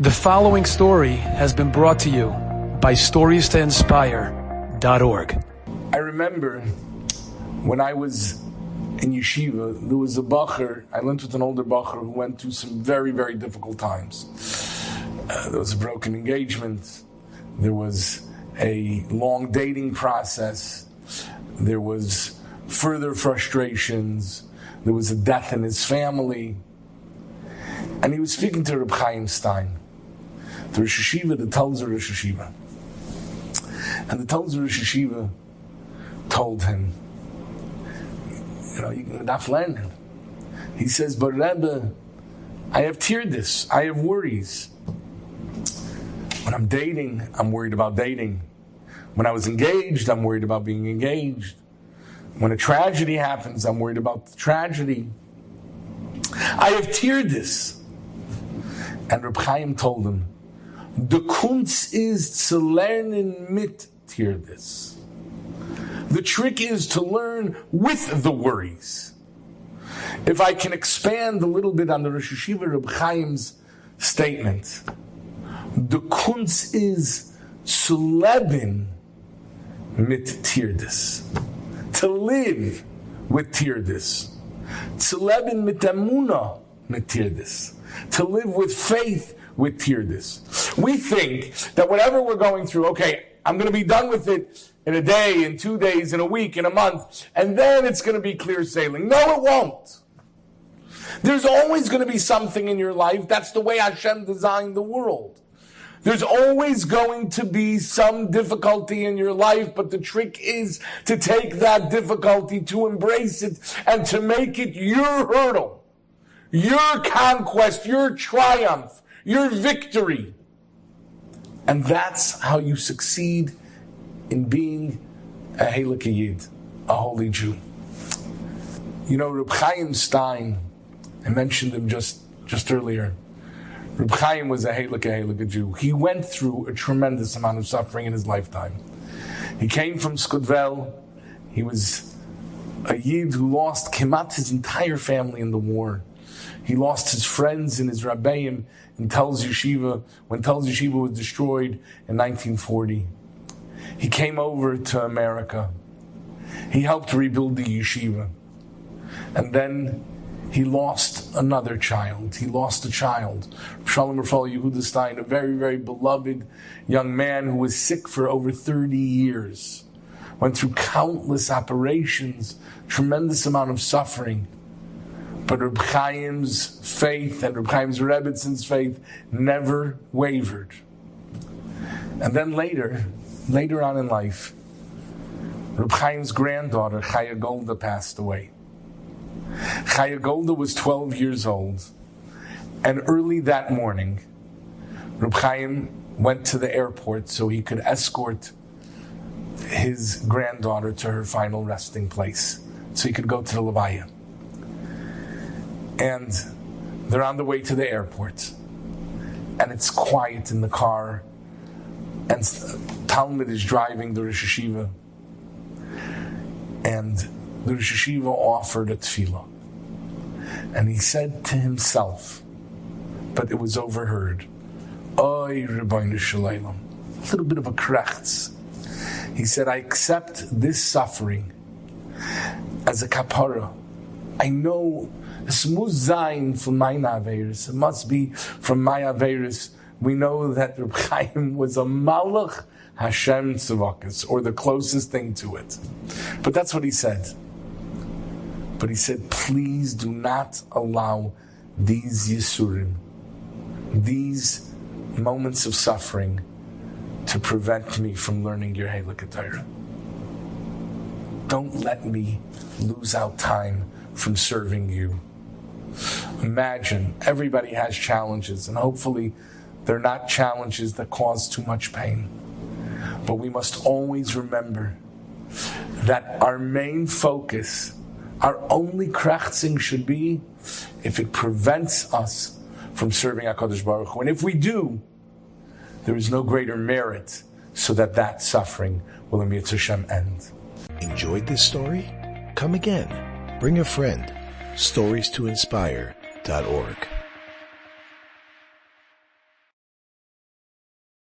The following story has been brought to you by StoriesToInspire.org. I remember when I was in yeshiva, there was a bacher, I learned with an older bacher who went through some very, very difficult times. There was a broken engagement, there was a long dating process, there was further frustrations, there was a death in his family, and he was speaking to Reb Chaim Stein, the Rosh Hashiva, the Telzer Rosh Hashiva. And the Telzer Rosh Hashiva told him, you're not learning. He says, but Rebbe, I have tierdis, I have worries. When I'm dating, I'm worried about dating. When I was engaged, I'm worried about being engaged. When a tragedy happens, I'm worried about the tragedy. I have tierdis. And Reb Chaim told him, the kunst is to learn mit tierdis. The trick is to learn with the worries. If I can expand a little bit on the Rosh Hashiva Reb Chaim's statement, the kunst is to leben mit tierdis, to live with tierdis, to leben mit emunah mit tierdis, to live with faith with tierdis. We think that whatever we're going through, okay, I'm going to be done with it in a day, in 2 days, in a week, in a month, and then it's going to be clear sailing. No, it won't. There's always going to be something in your life. That's the way Hashem designed the world. There's always going to be some difficulty in your life, but the trick is to take that difficulty, to embrace it, and to make it your hurdle, your conquest, your triumph, your victory. And that's how you succeed in being a Heilige Yid, a holy Jew. Reb Chaim Stein, I mentioned him just earlier. Reb Chaim was a Heilige Jew. He went through a tremendous amount of suffering in his lifetime. He came from Skudvel. He was a Yid who lost Kemat his entire family in the war. He lost his friends and his Rabbeim in Telz Yeshiva, when Telz Yeshiva was destroyed in 1940. He came over to America. He helped rebuild the yeshiva. And then he lost another child. He lost a child. Shalom Rafal Yehuda Stein, a very, very beloved young man who was sick for over 30 years. Went through countless operations, tremendous amount of suffering. But Reb Chaim's faith and Reb Chaim's Rebbitzon's faith never wavered. And then later on in life, Reb Chaim's granddaughter, Chaya Golda, passed away. Chaya Golda was 12 years old. And early that morning, Reb Chaim went to the airport so he could escort his granddaughter to her final resting place, so he could go to the Levaya. And they're on the way to the airport. And it's quiet in the car. And Talmud is driving the Rosh Hashiva. And the Rosh Hashiva offered a tefillah. And he said to himself, but it was overheard, Oy Rabbeinu Shalom, a little bit of a krechts. He said, I accept this suffering as a kapara. I know this must sein from my averis. It must be from my averis. We know that Reb Chaim was a malach Hashem tzavakas, or the closest thing to it. But that's what he said. But he said, please do not allow these yisurim, these moments of suffering, to prevent me from learning your Heilige Torah. Don't let me lose out time from serving you. Imagine, everybody has challenges, and hopefully they're not challenges that cause too much pain. But we must always remember that our main focus, our only krachtzing should be if it prevents us from serving HaKadosh Baruch Hu. And if we do, there is no greater merit so that suffering will in Yetzer Hashem end. Enjoyed this story? Come again. Bring a friend. StoriesToInspire.org